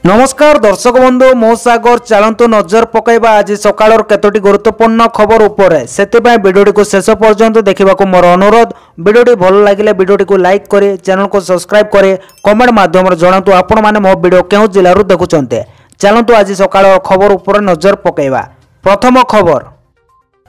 नमस्कार दर्शक बंधु मो सागर चलतु नजर पकईबा आज सकाळ केतोटी गुरुत्वपूर्ण खबर उपरे सेतिबाई वीडियोटी को शेष पर्यंत देखा मोर अनुरोध। वीडियोटी भल लगे वीडियोटी को लाइक करे, चैनल को सब्सक्राइब करे, कमेंट माध्यम जनातु आपण माने मो वीडियो केउ जिल्लारू देखुचंते। चलतु आज सकाळ खबर उपरे नजर पकईबा। प्रथम खबर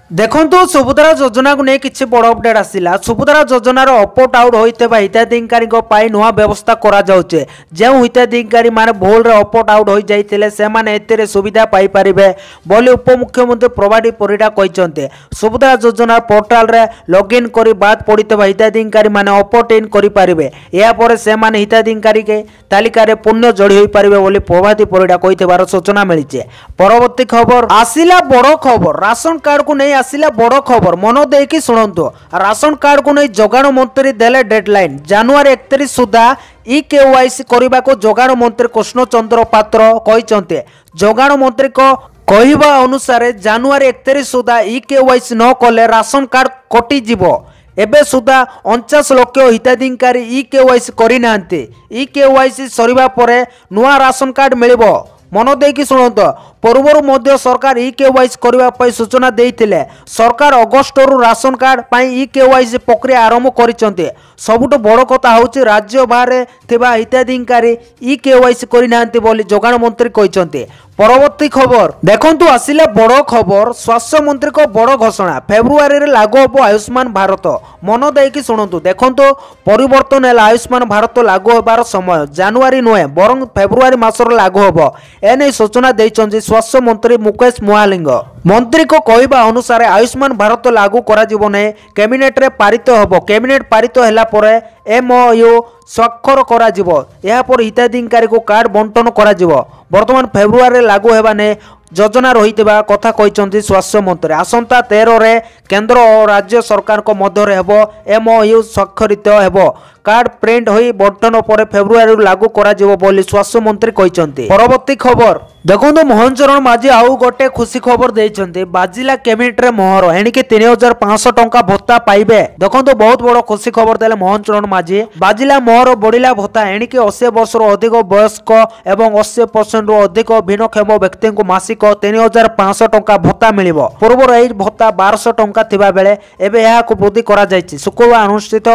देखंतु सुभद्रा योजना को नहीं किसी बड़ अपडेट आसिला। सुभद्रा योजनार अपट आउट होइतेबा हिताधिकारी पाई नुआ व्यवस्था करा जाउचे। जेउ हिताधिकारी माने भूल रे अपट आउट होई जाइतिले से माने एतेरे सुविधा पाई परिबे बोली उपमुख्यमंत्री प्रभारी परिडा कहिसंते। सुभद्रा योजना पोर्टल रे लॉगिन करी बात पड़ितेबा हिताधिकारी माने अपट इन करि परिबे। या परे से माने हिताधिकारी के तालिका रे पुण्य जोड़ी होई परिबे बोली प्रभारी परिडा कहितेबार सूचना मिलिचे। परवर्ती खबर आसिला बड़ खबर राशन कार्ड को नहीं आसिला बड़ खबर मन देकी शुणु। राशन कार्ड को नहीं जोगाण मंत्री देले डेडलाइन जनवरी 31 सुधा ई-केवाईसी करने को जोगाण मंत्री कृष्ण चंद्र पात्र कहते। जोगाण मंत्री को कहवा अनुसार जनवरी 31 सुधा ई-केवाईसी न कले राशन कार्ड कटिजिव। एबे सुधा 49 लाख हिताधिकारी ई-केवाईसी करना। ई-केवाईसी सरिबा परे नुआ राशन कार्ड मिलिबो। मन देकी शुणु। पूर्वर मध्य सरकार ई-केवाईसी करने सूचना देते। सरकार अगस्ट रु राशन कार्ड ई-केवाईसी प्रक्रिया आरंभ कर। सबुठ बड़ कथा हूँ राज्य बाहर हिताधिकारी ई-केवाईसी करना बोली जोगाण मंत्री कहते। परवर्ती खबर देखंतु आसिले बड़ खबर स्वास्थ्य मंत्री को बड़ घोषणा फेब्रुआरी रे लागू हम आयुष्मान भारत। मन देकी शुणु। देखंतु परिवर्तन है आयुष्मान भारत लागू होबार समय जनवरी नुहे बरं फेब्रुआरी मासर लागू हम एने सूचना देइछन्ति स्वास्थ्य मंत्री मुकेश मुहालिंग। मंत्री को कहवा अनुसार आयुष्मान भारत लागू करा जीवो नै कैबिनेट रे पारित होबो। कैबिनेट पारित हैला परे एमओयू स्वाक्षर करा जीवो। या पर हिताधिकारी को कार्ड बंटन करा जीवो। वर्तमान फेब्रुआरी लागू हेबा नै योजना रही कथा कहते स्वास्थ्य मंत्री। आसंता 13 रे केंद्र और राज्य सरकार को मध्य हेबो एमओयू स्वाक्षरित हेबो। कार्ड प्रिंट होई बंटन पर फेब्रुआरी लागू करा जीवो बोली स्वास्थ्य मंत्री कहते। परवर्ती खबर देखो मोहन चरण माझी आउ गोटे खुशी खबर देइछन्ते। बाजिला कैबिनेट रे मोहर एणिके 3500 टंका भत्ता पाइबे। देखो बहुत बड़ खुशी खबर देले मोहन चरण माझी। बाजिला मोहर बढ़िला भत्ता एणिके 80 वर्ष अधिक वयस्क एवं 80% रु अधिक भिन्नक्षम व्यक्ति को मासिक 3500 टंका भत्ता मिलिबो। पूर्व एई भत्ता 1200 टंका थिबा बेले एबे यहा को वृद्धि करा जायछि। शुक्रवार अनुष्ठित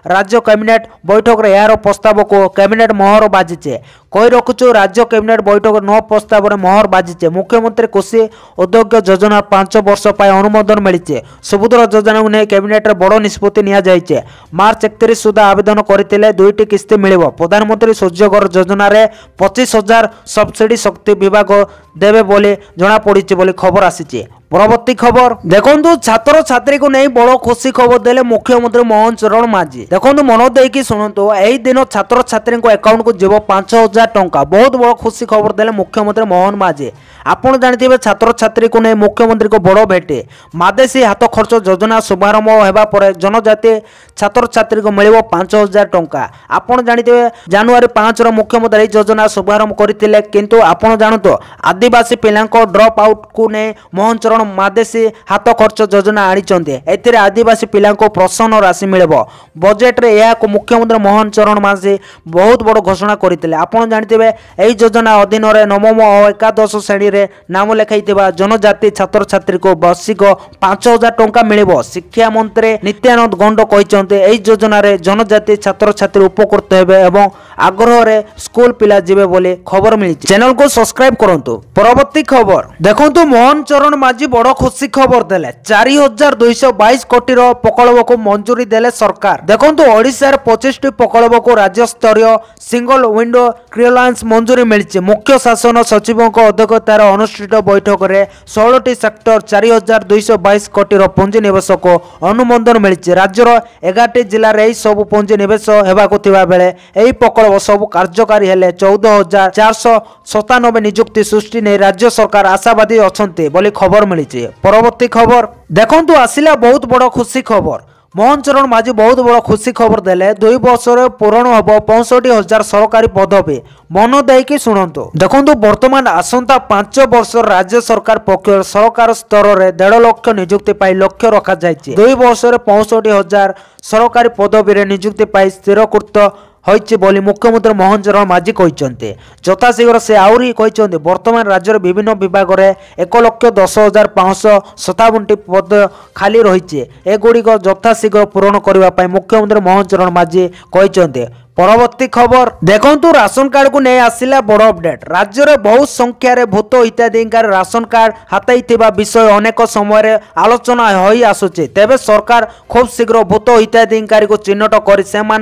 राज्य कैबिनेट बैठक रे यार प्रस्ताव को कैबिनेट मोहर बाजिचे। कही रखुछु राज्य कैबिनेट बैठक 9 प्रस्ताव रे मोहर बाजिचे। मुख्यमंत्री कृषि उद्योग योजना 5 वर्ष पाए अनुमोदन मिलिचे। सुभद्रा योजना को कैबिनेट रे बड़ निष्पत्ति निया जायचे। मार्च 31 सुधा आवेदन करथिले 2टी किस्ती मिलिबो। प्रधानमंत्री सूर्यघर योजना रे 25,000 सब्सिडी शक्ति विभाग देवे बोली जना पड़ी बोली खबर आसीचे। परवर्ती खबर देखो छात्र छात्री को नहीं बड़ खुशी खबर देले मुख्यमंत्री मोहन चरण माझी। देखो मन देकी शुणु। यही दिन छात्र छात्री अकाउंट को जीव 5,000 टंका। बहुत बड़ खुशी खबर देले मुख्यमंत्री मोहन माझी। आपड़ जानते छात्र छात्री को नहीं मुख्यमंत्री को बड़ भेटे मादेशी हाथ खर्च योजना शुभारंभ होगा पर जनजाति छात्र छात्री को मिल 5,000 टंका। आपड़ जानते जनवरी 5 मुख्यमंत्री योजना शुभारंभ करते किंतु आपड़ जानतु आदिवासी पिला ड्रप आउट को नहीं मोहन चरण मादेशी हाथ खर्च योजना आनी। आदिवासी पिला प्रोत्साहन राशि मिल बजेट रे यह मुख्यमंत्री मोहन चरण माझी बहुत बड़ घोषणा करते। आपड़ जानते यही योजना अधीन नवम और एकादश श्रेणी रे नाम लिखाई जनजाति छात्र छात्री को वार्षिक 5,000 टंका मिल। शिक्षा मंत्री नित्यानंद गंड कहते यही योजना रे जनजाति छात्र छात्री उपकृत हेबे एवं आग्रह रे स्कूल पिला जीवे बोली खबर मिली। चैनल को सब्सक्राइब करंतु। परवर्ती खबर देखंतु मोहन चरण माझी बड़ खुशी खबर देले 4,222 कोटी प्रकल्प को मंजूरी देले सरकार। देखंतु ओडिशा रे 25टी प्रकल्प को राज्य स्तरीय सिंगल विंडो क्लियरेंस मंजूरी मिली। मुख्य शासन सचिवों को अध्यक्षतार अनुष्ठित बैठक में 16टी सेक्टर 4,222 कोटी पुंजी निवेश को अनुमोदन मिली। राज्यर 11टी जिले में सब पुंजी निवेश होगा बेले यही प्रकल्प सब कार्यकारी हेले 14,497 नियुक्ति सृष्टि नहीं राज्य सरकार आशावादी अच्छा बोली खबर मिली। परवर्ती खबर देखंतु आसिला बहुत बड़ खुशी खबर। मोहन चरण माझी बहुत बड़ खुशी खबर देले 2 वर्ष पूरण हम 65,000 सरकारी पदवी। मन देकी शुणु। देखो वर्तमान आसंता 5 वर्ष राज्य सरकार पक्ष सरकार स्तर में 1.5 लाख नियुक्ति लक्ष्य रखा जायछि। 2 वर्ष 65,000 सरकारी पदवी नियुक्ति स्थिरकृत होइछि बोली मुख्यमंत्री मोहन चरण माझी कहते। यथाशीघ्र से आहरी कहते वर्तमान राज्य विभिन्न विभाग में 1,10,557 पद खाली रही एगुड़िक यथाशीघ्र पूरण करने मुख्यमंत्री मोहन चरण माझी कहते। परवर्ती खबर देखंतु राशन कार्ड को नहीं आसिला बड़ अपडेट। राज्य में बहुत संख्यार भूत हिताधिकारी राशन कार्ड हाथाई विषय अनेक समय आलोचना हो आसुचे। तेबे सरकार खूब शीघ्र भूत हिताधिकारी को चिन्हट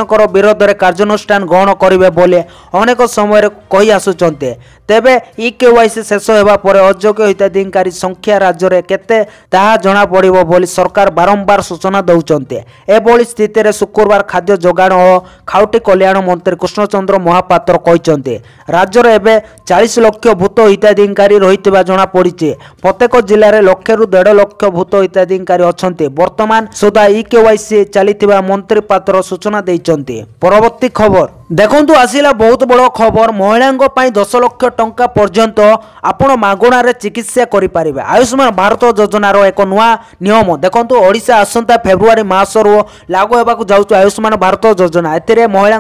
कर विरोध में कार्यानुष्ठान ग्रहण करेंगे बोले अनेक समय कही आसुचंते। तेबे ई-केवाईसी शेष होगा पर अयोग्य हिताधिकारी संख्या राज्य में केते ताहा जना पड़िबो बोली सरकार बारंबार सूचना दउचंते। एभली स्थिति में शुक्रवार खाद्य जोगाण और खाउटी कल्याण मंत्री कृष्णचंद्र महापात्र कहते राज्य में एवं 40 लाख भूत हिताधिकारी रही जना पड़ी। प्रत्येक जिले में 1 ରୁ 1.5 लाख भूत हिताधिकारी अच्छा वर्तमान सुधा ई-केवाईसी चली मंत्री पात्र सूचना देइचंती। परवर्ती खबर देखंतु आसिला बहुत बड़ खबर। महिला 10 लाख टंका पर्यंत आपण मागणार चिकित्सा करि पारिबे। आयुष्मान भारत योजनार एक नुआ नियम देखंतु ओडिशा आसंता फेब्रुआरी मासरू लागू हेबाकू जाउछु आयुष्मान भारत योजना। एथिरे महिला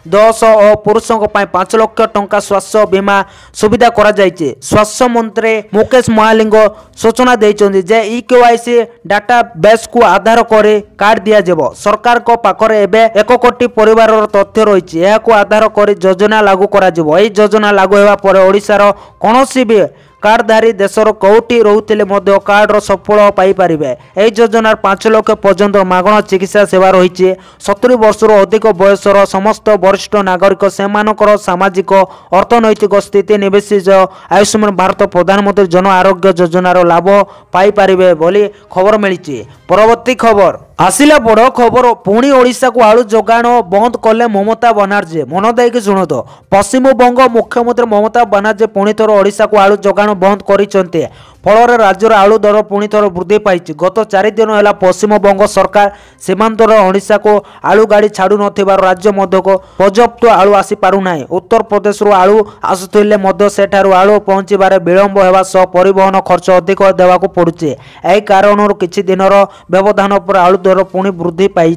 10 और पुरुषों 5 लाख टंका स्वास्थ्य बीमा सुविधा करा जायछि। स्वास्थ्य मंत्री मुकेश महालिंग सूचना देइछन्ति जे ई-केवाईसी डाटा बेस को आधार करे कार्ड दिया जेबो। सरकार को पाखरे एबे 1 कोटी परिवार तथ्य रही यह आधार कर योजना लागू करा योजना लागू होगा पर ओडिशार कौनसी भी कार्डधारी देशर कौटी रोते कार्डर सफल पाइपर। यह योजनार 5 लाख पर्यंत मागण चिकित्सा सेवा रही 70 वर्ष अधिक बयसर समस्त वरिष्ठ नागरिक से सामाजिक अर्थनैतिक स्थिति निर्विशेष आयुष्मान भारत प्रधानमंत्री जन आरोग्य योजनार लाभ पाइपर बोली खबर मिली। परवर्ती खबर आसिला बड़ खबर पुणी ओडिशा को आलू जोगाण बंद कले ममता बनर्जी। मन देकी शुणु तो पश्चिमबंग मुख्यमंत्री ममता बनर्जी पुणी थर ओडिशा को आलू जोगाण बंद करिसेंते। फल राज्यर आलू दर पुणी थर वृद्धि पाई। गत 4 दिन है पश्चिमबंग सरकार सीमांतर ओडिशा को आलू गाड़ी छाड़ू नथिबार राज्य मध्य को पर्याप्त आलू आसी पारुना। उत्तर प्रदेश आलू आसुले सेठारु आलू पहुंचबार विलंब होगा सह परिवहन खर्च अधिक देवाक पड़ुचे। यही कारण किछि दिनर व्यवधान पर आलू दर पुणी वृद्धि पाई।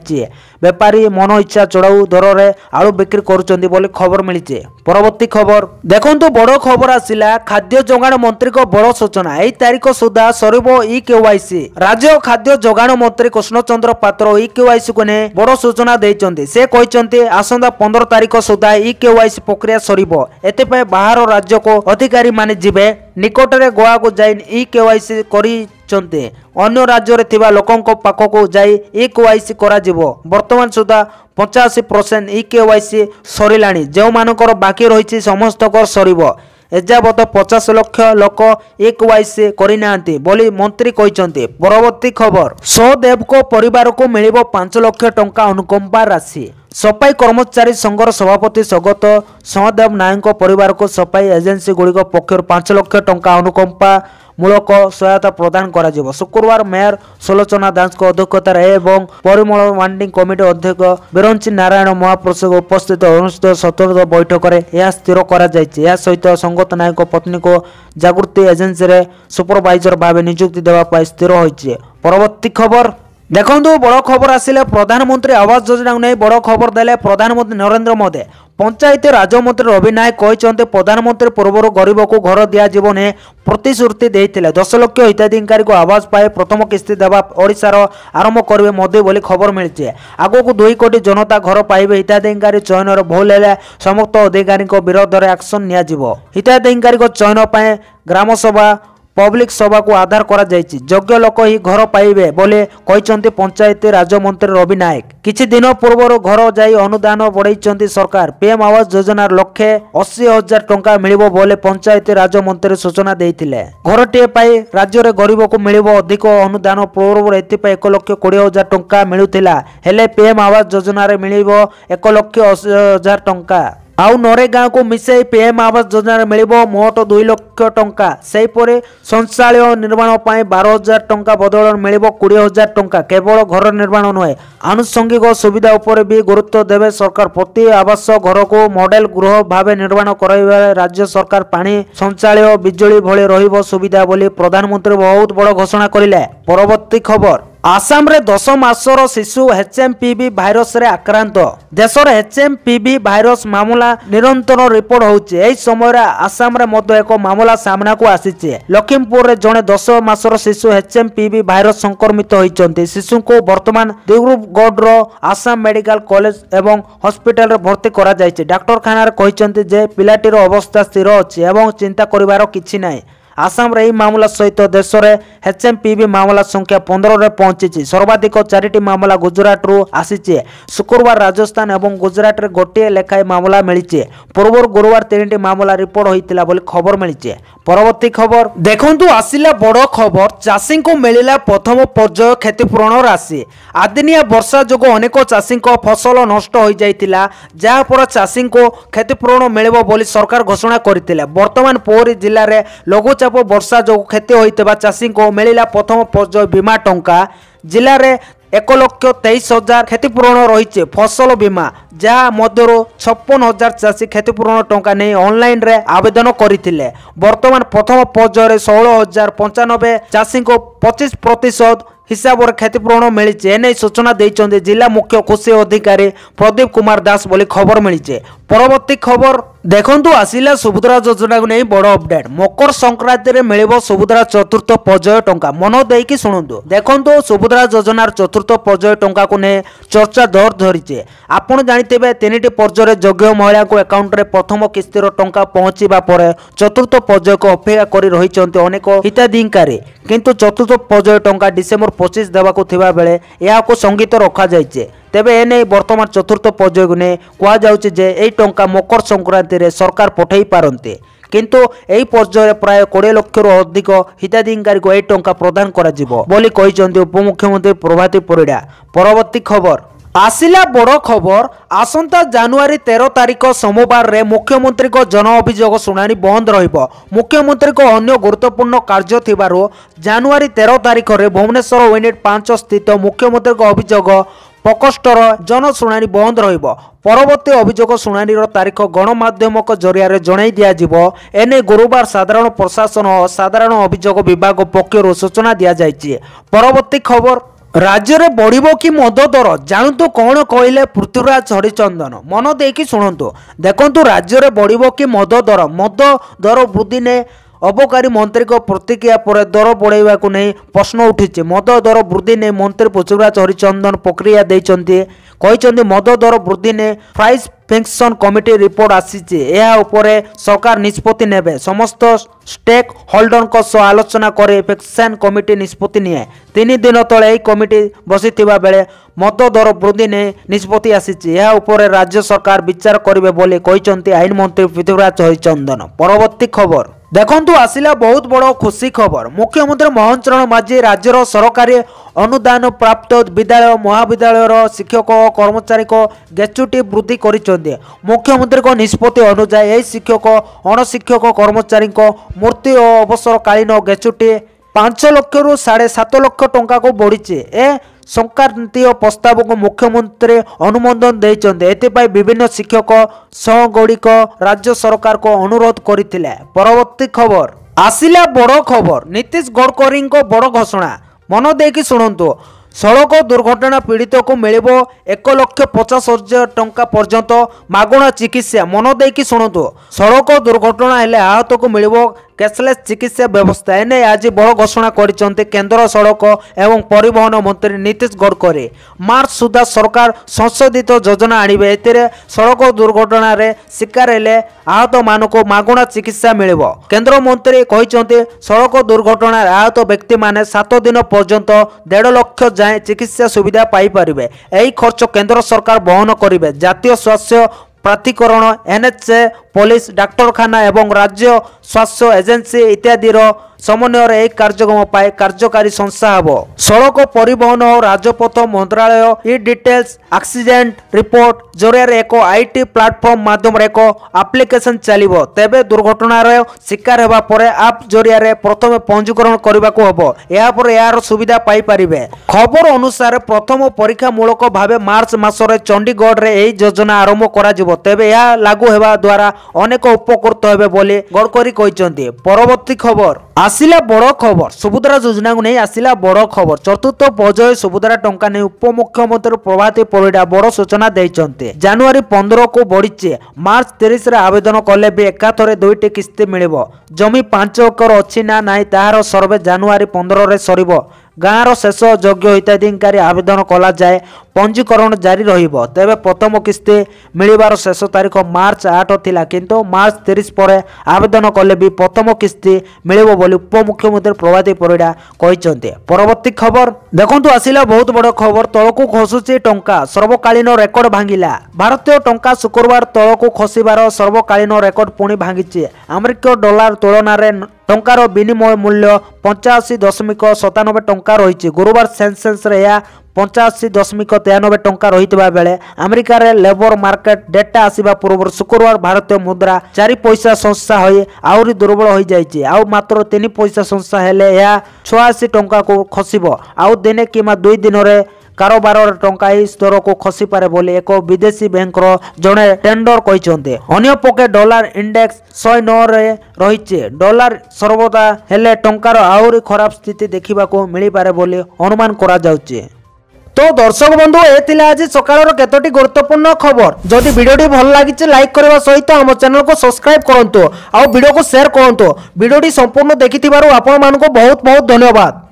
बेपारी मन इच्छा चढ़ाऊ दर रे आलू बिक्री करुचंती बोली खबर मिली। परवर्ती खबर देखंतु बड़ खबर आसिला खाद्य जोगाण मंत्री को बड़ सूचना। यही तारीख सुधा सरिबो ई-केवाईसी। राज्य खाद्य जोगाण मंत्री कृष्णचंद्र पात्र ई-केवाईसी को ने बड़ सूचना देइचंती। से कहचंती आसंता 15 तारीख सुधा ई-केवाईसी प्रक्रिया सरिबो। एते बाहर राज्य को अधिकारी माने जिबे निकटरे गोवा को जाई ई-केवाईसी करी अन्य राज्य रे थिबा लोकंको पाखको जाई ई-केवाईसी करा जिवो। वर्तमान सुधा 85% ई-केवाईसी सरिलाणी। जो मानकर बाकी रही समस्त कर सरिबो। एजावत 50 लाख लोक ई-केवाईसी करिनांती बोली मंत्री कहते। परवर्ती खबर सहदेव को परिवार को मिलिबो 5 लाख टंका अनुकंपा राशि। सफाई कर्मचारी संघर सभापति स्वगत सहदेव नायक परिवार को सफाई एजेंसी गुड़िक पक्षर 5 लाख टंका अनुकंपा मूलक सहायता प्रदान करा जिवो। शुक्रवार मेयर सुलोचना दास अध्यक्षतार एवं परिमल मांडिंग कमिटी अध्यक्ष बिरंची नारायण महाप्रसाद उपस्थित अनुष्ठित 17 बैठक में यह स्थिर करा जायछि। या सहित संगत नायक पत्नी को जागृति एजेंसी रे सुपरवाइजर भाव नियुक्ति देवा स्थिर होइछि। परवर्ती खबर देखंतु बड़ खबर आसिले प्रधानमंत्री आवास योजना नहीं बड़ खबर देले प्रधानमंत्री नरेंद्र मोदी। पंचायत राज मंत्री रवि नायक कहते प्रधानमंत्री पूर्व गरीब को घर दिज्व ने प्रतिश्रुति देते 10 लाख हिताधिकारी को आवास पाए प्रथम किस्ती देवा ओडिशार आरंभ करेंगे मोदी बोली खबर मिली। आग को 2 कोटी जनता घर पाइबे। हिताधिकारी चयन भूल है समस्त अधिकारी विरोध में एक्शन नियाजिवो। हिताधिकारी चयन पर ग्राम सभा पब्लिक सभा को आधार करा जायछि। योग्य लोक ही घर पाइबे बोले कहते पंचायत राज मंत्री रवि नायक। किछि दिन पूर्व घर जाई अनुदान बढ़ाई सरकार। पीएम आवास योजनार लक्षे 80,000 टंका मिलिबो बोले पंचायत राज मंत्री सूचना देइथिले। घरटीए पाई राज्य रे गरीब को मिलिबो अधिक अनुदान। पूर्व एथिपाई 1,20,000 टंका मिलुथिला हेले पीएम आवास योजना रे मिलिबो 1,80,000 टंका। आउ नरेगा को मिसाई पीएम आवास योजना मिलिबो मोट 2 लाख टंका। सेहीपरि शौचालय निर्माण पर 12,000 टंका बदल मिलिबो 20,000 टंका। केवल घर निर्माण नुहे आनुषंगिक सुविधा उपर भी गुरुत्व देवे सरकार। प्रति आवास घर को मॉडल गृह भाव निर्माण कराइबा राज्य सरकार पानी शौचालय बिजुली भली रहिबो सुविधा बोली प्रधानमंत्री बहुत बड़ घोषणा करिले। परवर्ती खबर आसाम रे 10 मासर शिशु एचएमपीवी भाइरस रे आक्रांत। देशर एचएमपीवी भाइरस मामला निरंतर रिपोर्ट होउचे। एई समय रे आसाम रे मध्य एक मामला सामना को आसीचे। लखीमपुर रे जने 10 मासर शिशु एचएमपीवी भाइरस संक्रमित होइचंती। शिशु को वर्तमान दिब्रुगढ़ रो आसाम मेडिकल कॉलेज एवं हॉस्पिटल रे भर्ती करा जायचे। डॉक्टर खाना रे कहिचंती जे पिलाटीर अवस्था स्थिर अछि एवं चिंता करिवार किछि नाही। आसाम रे मामला सहित देश में एचएमपीवी मामला संख्या 15 रे पहुंची। सर्वाधिक 4टी मामला गुजरात रु आसीचे। शुक्रवार राजस्थान एवं गुजरात रे गोटे लेखाए मामला मिली। पूर्व गुरुवार 3टी मामला रिपोर्ट होइतिला बोली खबर मिली। परवर्ती खबर देखंतु आसिला बड़ खबर। चाषी को मिलिला प्रथम पर्याय क्षतिपूरण राशि। आदिनिया वर्षा जोगो अनेक चाषी फसल नष्ट हो जाइतिला, जहा पर चाषी को क्षतिपूरण मिलिबो बोली सरकार घोषणा करथिले। वर्तमान पुरी जिल्ला रे लघु वर्षा जो क्षति होता चाषी को मिला प्रथम पर्याय बीमा टंका। जिले में 1,23,000 क्षतिपूरण रही फसल बीमा, जहाँ मध्य 56,000 चाषी क्षतिपूरण टंका नहीं ऑनलाइन रे आवेदन करथिले। वर्तमान प्रथम पर्याय 16,095 चाषी को 25% हिसाब से क्षतिपूरण मिली। एने सूचना देइचंदे जिला मुख्य कृषि अधिकारी प्रदीप कुमार दास बोली खबर मिली। परवर्ती खबर देखंतु आसिला सुभद्रा योजना को नहीं बड़ अपडेट। मकर संक्रांति रे मिलिबो सुभद्रा चतुर्थ पर्याय टंका। मन देकी शुणुतु। देखंतु सुभद्रा योजनार चतुर्थ पर्याय टंका को नहीं चर्चा दर धरीचे। आपण जानिथिबे 3टी पर्याय योग्य महिला को अकाउंट रे प्रथम किस्तीर टंका पहुंचीबा परे चतुर्थ पर्याय को अपेक्षा करी रहिचंती अनेक हिताधिकारी। किंतु चतुर्थ पर्याय टंका डिसेंबर 25 देवाको थिबा बेले याको संगीत रखा जायचे। तेबे एने वर्तमान चतुर्थ पर्याय को नहीं कह जाउचे जे एई टंका मकर संक्रांति रे सरकार पठेई पारंते। किंतु एई पर्याय प्राय 20 लाख रु अधिक हिताधिकारी को एई टंका प्रदान करा जिवो बोली कहिसंती उपमुख्यमंत्री प्रभाती परिडा। परवर्ती खबर आसिला बड़ खबर। आसंता जानुआरी 13 तारिख सोमवार रे मुख्यमंत्री को जन अभियोग शुणाणी बंद रहिबो। मुख्यमंत्री को अन्य गुरुत्वपूर्ण कार्य थिबारो जानुआरी 13 तारिख रे भुवनेश्वर यूनिट 5 स्थित मुख्यमंत्री को अभियोग प्रकोष्ठर जन शुणाणी बंद रहिबो। परवर्ती अभियोग शुणाणी तारीख गणमाध्यम जरिया जणाई दियाजिबो। एने गुरुवार साधारण प्रशासन और साधारण अभियोग विभाग पक्षर सूचना दिया जायछि। परवर्ती खबर राज्य में बढ़िबो कि मद दर जानतु कौन कहले पृथ्वीराज हरिचंदन। मन देकी शुणुतु। देखंतु राज्य में बढ़िबो कि मद दर वृद्धि ने अबकारी मंत्री को प्रतिक्रिया पर दर बढ़ाइबा को नहीं प्रश्न उठी। मद दर वृद्धि ने मंत्री पृथ्वीराज हरिचंदन प्रक्रिया देइचंती। कहिचंती मद दर वृद्धि ने प्राइस फिक्सन कमिटी रिपोर्ट आसीचे। यह उपरे सरकार निष्पत्ति नेबे। समस्त स्टेक होल्डर को सह आलोचना करे फिक्सन कमिटी निष्पत्ति निए। 3 दिन तले यह कमिटी बसिथिबा बेले मद दर वृद्धि ने निष्पत्ति आसीचे। यह उपरे राज्य सरकार विचार करिवे बोली कहिचंती आईन मंत्री पृथ्वीराज हरिचंदन। परवर्ती खबर देखंतु आसिला बहुत बड़ खुशी खबर। मुख्यमंत्री मोहन चरण माझी राज्यर सरकारी अनुदान प्राप्त विद्यालय महाविद्यालय शिक्षक और कर्मचारी को ग्रेच्युटी वृद्धि करिसेंते। मुख्यमंत्री को निष्पत्ति अनुसार यह शिक्षक अणशिक्षक कर्मचारी को मूर्ति और अवसरकालीन ग्रेच्युटी 5 लाख रु 7.5 लाख टंका को बढ़ी। ए संक्रांतीय प्रस्ताव को मुख्यमंत्री अनुमोदन देइचंते। एथिपाई विभिन्न शिक्षक संघगुड़िक राज्य सरकार को अनुरोध करथिले। परवर्ती खबर आसिला बड़ खबर। नीतीश गडकरी को बड़ घोषणा। मन देकी शुणुतु। सड़क दुर्घटना पीड़ित को मिलिबो 1,50,000 टंका पर्यंत मागणा चिकित्सा। मन देकी शुणुतु। सड़क दुर्घटना हेले आहत को मिलिबो कैशलेस चिकित्सा व्यवस्था। एने आज बड़ घोषणा करिसेंते केंद्र सड़क एवं परिवहन मंत्री नीतीश गडकरी। मार्च सुधा सरकार संशोधित योजना आनिबे। एतिरे सड़क दुर्घटना रे शिकार हेले आहत मानक मागणा चिकित्सा मिलिबो। केंद्र मंत्री कहिसेंते सड़क दुर्घटना आहत व्यक्ति माने 7 दिन पर्यंत 1.5 लाख जाए चिकित्सा सुविधा पाई परिबे। एही खर्च केंद्र सरकार वहन करिबे। जातीय स्वास्थ्य प्राधिकरण एनएचए पुलिस डाक्तरखाना एवं राज्य स्वास्थ्य एजेंसी इत्यादि समन्वय एक कार्यक्रम पाए कार्यकारी संस्था हेबो। सड़क परिवहन और राजपथ मंत्रालय ई डिटेल्स एक्सीडेंट रिपोर्ट जरिया एक आईटी प्लेटफॉर्म माध्यम एक एप्लिकेशन चलिबो। तेबे दुर्घटना शिकार हेबा परे आप जरिया प्रथम पंजीकरण करने को हेबो। या पर यार सुविधा पाई परिबे। खबर अनुसार प्रथम परीक्षामूलक भाव मार्च मासरे चंडीगढ़ रे एही योजना आरंभ करा जिवो। तेबे यह लागू हेबा द्वारा अनेक उपकृत हेबे बोली गडकरी कहिसंती। परवर्ती खबर आसिला बड़ खबर सुभद्रा योजना को नहीं आसिला बड़ खबर चतुर्थ पर्याय सुभद्रा टंका नहीं उपमुख्यमंत्री प्रभाती परिडा बड़ सूचना देइचंती। जनवरी 15 को बढ़ीचे मार्च 30 रे आवेदन कले भी एकाथरे 2टी किस्ती मिलिबो। जमी 5 एकर अछि ना नाही ताहार सर्वे जनवरी 15 रे सरिबो। गाँवर शेष योग्य हिताधिकारी आवेदन कला जाए पंजीकरण जारी रहिबो। तेबे प्रथम किस्ती मिलिबार शेष तारीख मार्च 8 थिला किंतु मार्च 30 परे आवेदन कले भी प्रथम किस्ती मिलिबो बोली उपमुख्यमंत्री प्रभाती परिडा कहिसंती। परवर्ती खबर देखंतु आसिला बहुत बड़ खबर तळकु खसुची टंका सर्वकालीन रेकर्ड भांगिला। भारतीय टंका शुक्रवार तळकु खसिबार सर्वकालीन रेकर्ड पुणी भांगिची। अमेरिकीय डॉलर तुलन में टंकार विनिमय मूल्य 85.97 टंका रही। गुरुवार सेंसेक्स रे 85.93 टंका रही बेले अमेरिका रे लेबर मार्केट डेटा आसिबा पूर्व शुक्रवार भारतीय मुद्रा 4 पैसा संस्था होई आउरी दुर्बल हो जाइए। आउ मात्र 3 पैसा संस्था हेले 86 टंका को खसिबो। आउ दिने किमा 2 दिन रे कारोबार टंका ही स्तर को खसी पारे बोली एक विदेशी बैंक जड़े टेंडर कहते। अन्य पके डॉलर इंडेक्स 109 रे रही। डॉलर सर्वदा हेले टंकार आहुरी खराब स्थिति देखा मिल पारे बोली अनुमान करा जाउची। तो दर्शक बंधु ये आज सकाळ केतोटी गुरुत्वपूर्ण खबर। जदि वीडियोटी भल लगी लाइक करने सहित आम चैनल को सब्सक्राइब करंतु आ वीडियो को शेयर करंतु। वीडियोटी संपूर्ण देखि आपण मानको बहुत बहुत धन्यवाद।